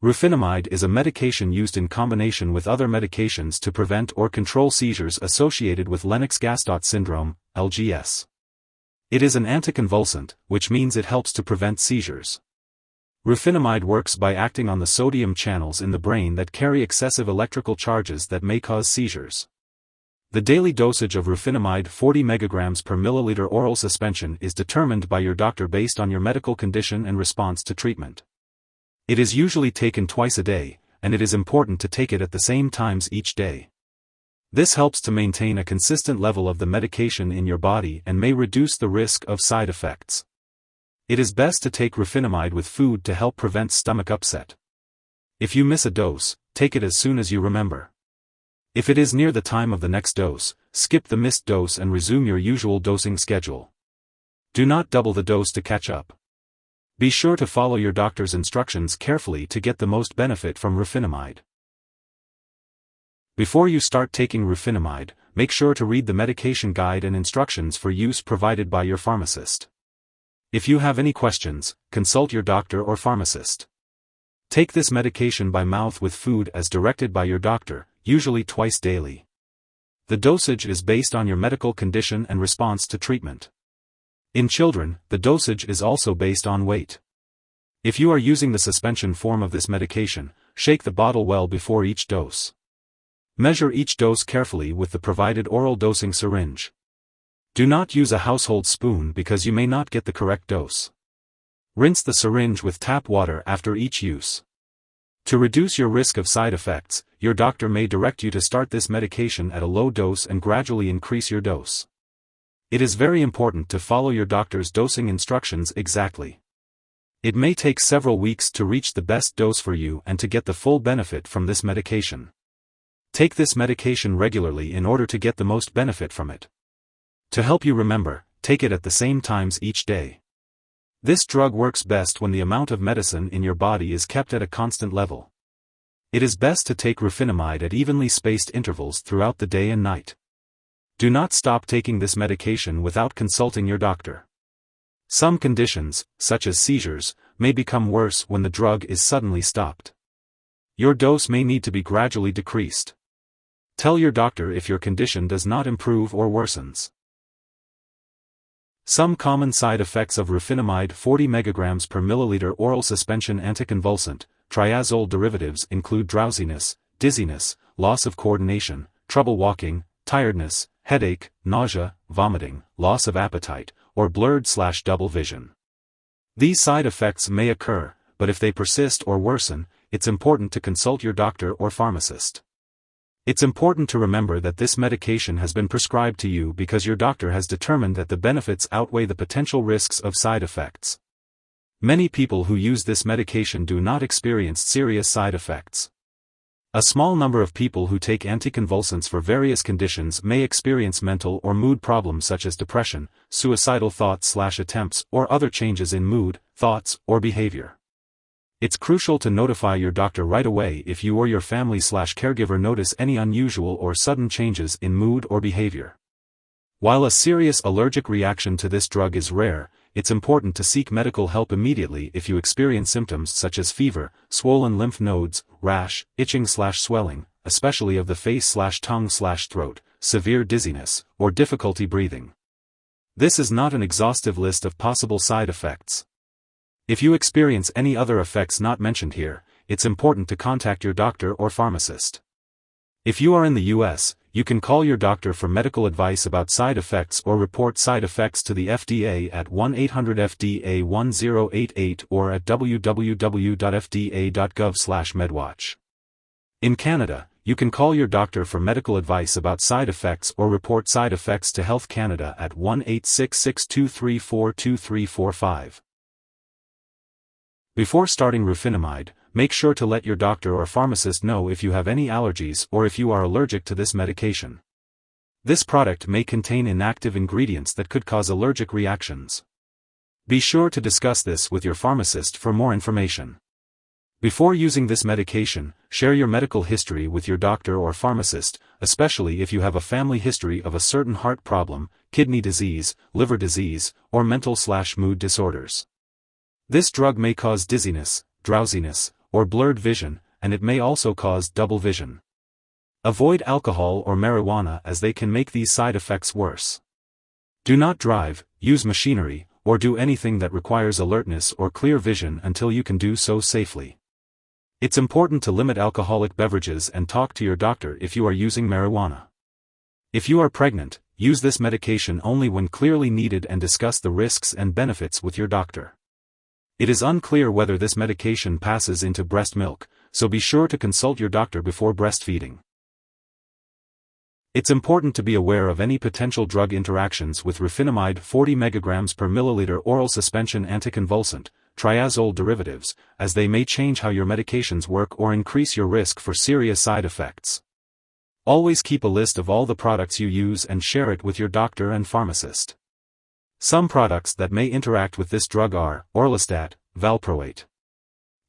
Rufinamide is a medication used in combination with other medications to prevent or control seizures associated with Lennox-Gastaut syndrome, LGS. It is an anticonvulsant, which means it helps to prevent seizures. Rufinamide works by acting on the sodium channels in the brain that carry excessive electrical charges that may cause seizures. The daily dosage of Rufinamide 40 mg per milliliter oral suspension is determined by your doctor based on your medical condition and response to treatment. It is usually taken twice a day, and it is important to take it at the same times each day. This helps to maintain a consistent level of the medication in your body and may reduce the risk of side effects. It is best to take Rufinamide with food to help prevent stomach upset. If you miss a dose, take it as soon as you remember. If it is near the time of the next dose, skip the missed dose and resume your usual dosing schedule. Do not double the dose to catch up. Be sure to follow your doctor's instructions carefully to get the most benefit from Rufinamide. Before you start taking Rufinamide, make sure to read the medication guide and instructions for use provided by your pharmacist. If you have any questions, consult your doctor or pharmacist. Take this medication by mouth with food as directed by your doctor, usually twice daily. The dosage is based on your medical condition and response to treatment. In children, the dosage is also based on weight. If you are using the suspension form of this medication, shake the bottle well before each dose. Measure each dose carefully with the provided oral dosing syringe. Do not use a household spoon because you may not get the correct dose. Rinse the syringe with tap water after each use. To reduce your risk of side effects, your doctor may direct you to start this medication at a low dose and gradually increase your dose. It is very important to follow your doctor's dosing instructions exactly. It may take several weeks to reach the best dose for you and to get the full benefit from this medication. Take this medication regularly in order to get the most benefit from it. To help you remember, take it at the same times each day. This drug works best when the amount of medicine in your body is kept at a constant level. It is best to take Rufinamide at evenly spaced intervals throughout the day and night. Do not stop taking this medication without consulting your doctor. Some conditions, such as seizures, may become worse when the drug is suddenly stopped. Your dose may need to be gradually decreased. Tell your doctor if your condition does not improve or worsens. Some common side effects of Rufinamide 40 mg per milliliter oral suspension anticonvulsant, Triazole derivatives include drowsiness, dizziness, loss of coordination, trouble walking, tiredness, headache, nausea, vomiting, loss of appetite, or blurred/double vision. These side effects may occur, but if they persist or worsen, it's important to consult your doctor or pharmacist. It's important to remember that this medication has been prescribed to you because your doctor has determined that the benefits outweigh the potential risks of side effects. Many people who use this medication do not experience serious side effects. A small number of people who take anticonvulsants for various conditions may experience mental or mood problems such as depression, suicidal thoughts/attempts, or other changes in mood, thoughts, or behavior. It's crucial to notify your doctor right away if you or your family/caregiver notice any unusual or sudden changes in mood or behavior. While a serious allergic reaction to this drug is rare, it's important to seek medical help immediately if you experience symptoms such as fever, swollen lymph nodes, rash, itching/swelling, especially of the face/tongue/throat, severe dizziness, or difficulty breathing. This is not an exhaustive list of possible side effects. If you experience any other effects not mentioned here, it's important to contact your doctor or pharmacist. If you are in the US, you can call your doctor for medical advice about side effects or report side effects to the FDA at 1-800-FDA-1088 or at www.fda.gov/medwatch. In Canada, you can call your doctor for medical advice about side effects or report side effects to Health Canada at 1-866-234-2345. Before starting Rufinamide, make sure to let your doctor or pharmacist know if you have any allergies or if you are allergic to this medication. This product may contain inactive ingredients that could cause allergic reactions. Be sure to discuss this with your pharmacist for more information. Before using this medication, share your medical history with your doctor or pharmacist, especially if you have a family history of a certain heart problem, kidney disease, liver disease, or mental/mood disorders. This drug may cause dizziness, drowsiness, or blurred vision, and it may also cause double vision. Avoid alcohol or marijuana as they can make these side effects worse. Do not drive, use machinery, or do anything that requires alertness or clear vision until you can do so safely. It's important to limit alcoholic beverages and talk to your doctor if you are using marijuana. If you are pregnant, use this medication only when clearly needed and discuss the risks and benefits with your doctor. It is unclear whether this medication passes into breast milk, so be sure to consult your doctor before breastfeeding. It's important to be aware of any potential drug interactions with Rufinamide 40 mg per milliliter oral suspension anticonvulsant, Triazole derivatives, as they may change how your medications work or increase your risk for serious side effects. Always keep a list of all the products you use and share it with your doctor and pharmacist. Some products that may interact with this drug are orlistat, valproate.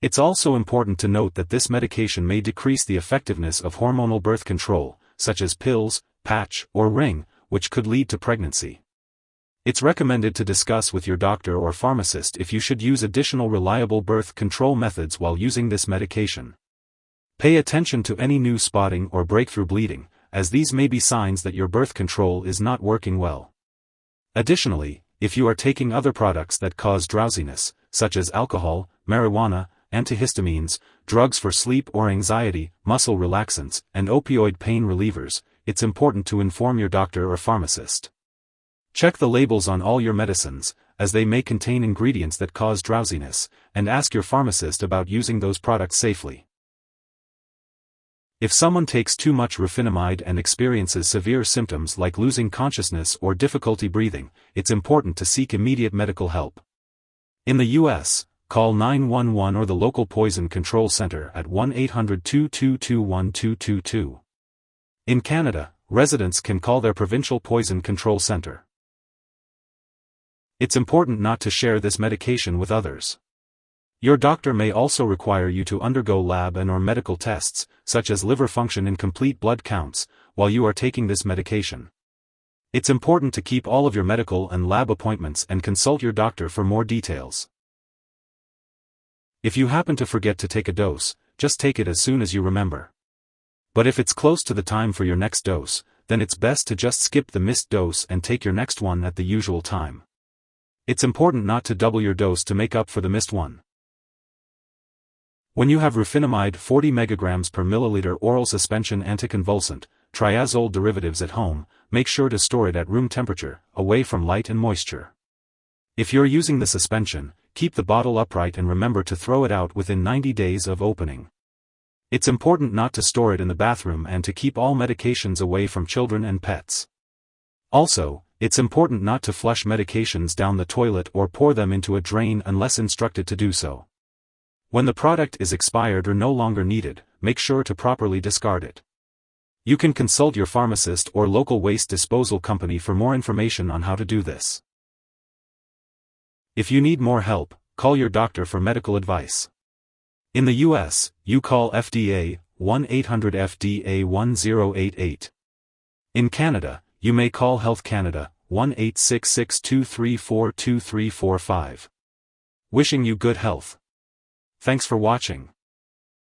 It's also important to note that this medication may decrease the effectiveness of hormonal birth control, such as pills, patch, or ring, which could lead to pregnancy. It's recommended to discuss with your doctor or pharmacist if you should use additional reliable birth control methods while using this medication. Pay attention to any new spotting or breakthrough bleeding, as these may be signs that your birth control is not working well. Additionally, if you are taking other products that cause drowsiness, such as alcohol, marijuana, antihistamines, drugs for sleep or anxiety, muscle relaxants, and opioid pain relievers, it's important to inform your doctor or pharmacist. Check the labels on all your medicines, as they may contain ingredients that cause drowsiness, and ask your pharmacist about using those products safely. If someone takes too much Rufinamide and experiences severe symptoms like losing consciousness or difficulty breathing, it's important to seek immediate medical help. In the U.S., call 911 or the local poison control center at 1-800-222-1222. In Canada, residents can call their provincial poison control center. It's important not to share this medication with others. Your doctor may also require you to undergo lab and/or medical tests, such as liver function and complete blood counts, while you are taking this medication. It's important to keep all of your medical and lab appointments and consult your doctor for more details. If you happen to forget to take a dose, just take it as soon as you remember. But if it's close to the time for your next dose, then it's best to just skip the missed dose and take your next one at the usual time. It's important not to double your dose to make up for the missed one. When you have Rufinamide 40 mg per milliliter oral suspension anticonvulsant, Triazole derivatives at home, make sure to store it at room temperature, away from light and moisture. If you're using the suspension, keep the bottle upright and remember to throw it out within 90 days of opening. It's important not to store it in the bathroom and to keep all medications away from children and pets. Also, it's important not to flush medications down the toilet or pour them into a drain unless instructed to do so. When the product is expired or no longer needed, make sure to properly discard it. You can consult your pharmacist or local waste disposal company for more information on how to do this. If you need more help, call your doctor for medical advice. In the U.S., you call FDA, 1-800-FDA-1088. In Canada, you may call Health Canada, 1-866-234-2345. Wishing you good health. Thanks for watching.